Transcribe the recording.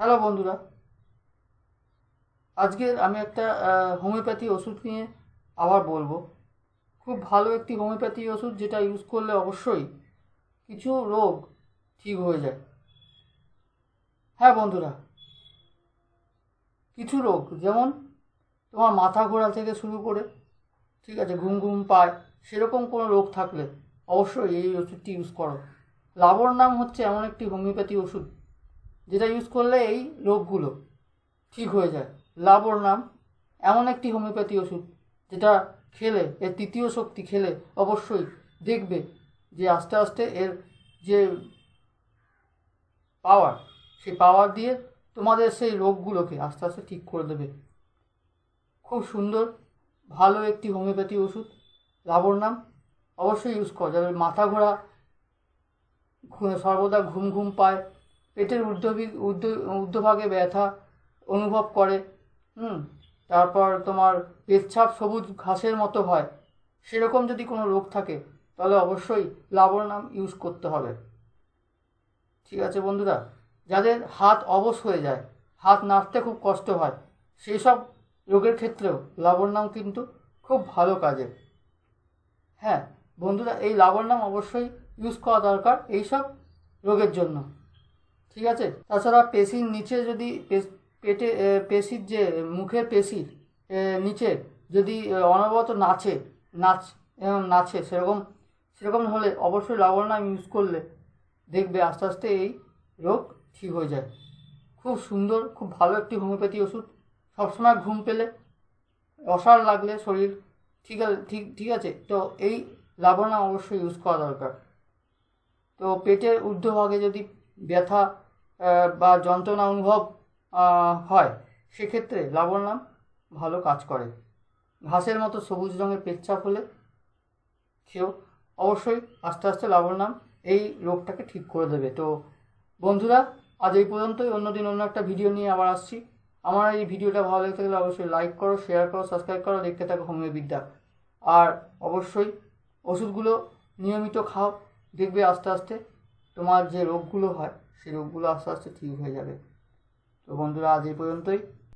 Hello বন্ধুরা, আজকে আমি একটা হোমিওপ্যাথি ওষুধ নিয়ে আবার বলবো। খুব ভালো একটি হোমিওপ্যাথি ওষুধ, যেটা ইউজ করলে অবশ্যই কিছু রোগ ঠিক হয়ে যায়। হ্যাঁ বন্ধুরা, কিছু রোগ যেমন তোমার মাথা ঘোরা থেকে শুরু করে, ঠিক আছে, ঘুম ঘুম পায়, সেরকম কোনো রোগ থাকলে অবশ্যই এই ওষুধটি ইউজ করো। লাবর নাম হচ্ছে এমন একটি হোমিওপ্যাথি ওষুধ যেটা ইউজ করলে এই রোগগুলো ঠিক হয়ে যায়। লাবর নাম এমন একটি হোমিওপ্যাথি ওষুধ যেটা খেলে, এর তৃতীয় শক্তি খেলে অবশ্যই দেখবে যে আস্তে আস্তে এর যে পাওয়ার, সেই পাওয়ার দিয়ে তোমাদের সেই রোগগুলোকে আস্তে আস্তে ঠিক করে দেবে। খুব সুন্দর ভালো একটি হোমিওপ্যাথি ওষুধ লাবর নাম, অবশ্যই ইউজ কর। যাদের মাথা ঘোরা, সর্বদা ঘুম ঘুম পায়, পেটের ঊর্ধ্বভাগে ব্যথা অনুভব করে, তারপর তোমার পেচ্ছাপ সবুজ ঘাসের মতো হয়, সেরকম যদি কোনো রোগ থাকে তাহলে অবশ্যই লাবর নাম ইউজ করতে হবে। ঠিক আছে বন্ধুরা, যাদের হাত অবশ হয়ে যায়, হাত নাড়তে খুব কষ্ট হয়, সেই সব রোগের ক্ষেত্রেও লাবর নাম কিন্তু খুব ভালো কাজে। হ্যাঁ বন্ধুরা, এই লাবর নাম অবশ্যই ইউজ করা দরকার এইসব রোগের জন্য। ঠিক আছে, তাছাড়া পেশির নিচে যদি পেটে পেশির যে মুখের পেশির নিচে যদি অনবরত নাচে সেরকম সেরকম হলে অবশ্যই লাবর নাম ইউজ করলে দেখবে আস্তে আস্তে এই রোগ ঠিক হয়ে যায়। খুব সুন্দর, খুব ভালো একটি হোমিওপ্যাথি ওষুধ। সবসময় ঘুম পেলে, অসাড় লাগলে শরীর, ঠিক আছে, তো এই লাবর নাম অবশ্যই ইউজ করা দরকার। তো পেটের ঊর্ধ্বভাগে যদি ব্যথা বা যন্ত্রণা অনুভব হয়, সেক্ষেত্রে লাবর নাম ভালো কাজ করে। ঘাসের মতো সবুজ রঙের পেচ্ছাপ হলে খেয়েও অবশ্যই আস্তে আস্তে লাবর নাম এই রোগটাকে ঠিক করে দেবে। তো বন্ধুরা, আজ এই পর্যন্তই। অন্যদিন অন্য একটা ভিডিও নিয়ে আবার আসছি। আমার এই ভিডিওটা ভালো লেগে থাকলে অবশ্যই লাইক করো, শেয়ার করো, সাবস্ক্রাইব করো, দেখতে থাকো হোমিওবিদ্যা। আর অবশ্যই ওষুধগুলো নিয়মিত খাও, দেখবে আস্তে আস্তে তোমার যে রোগগুলো হয় সেই রোগগুলো আস্তে আস্তে ঠিক হয়ে যাবে। তো বন্ধুরা, আজ এই পর্যন্তই।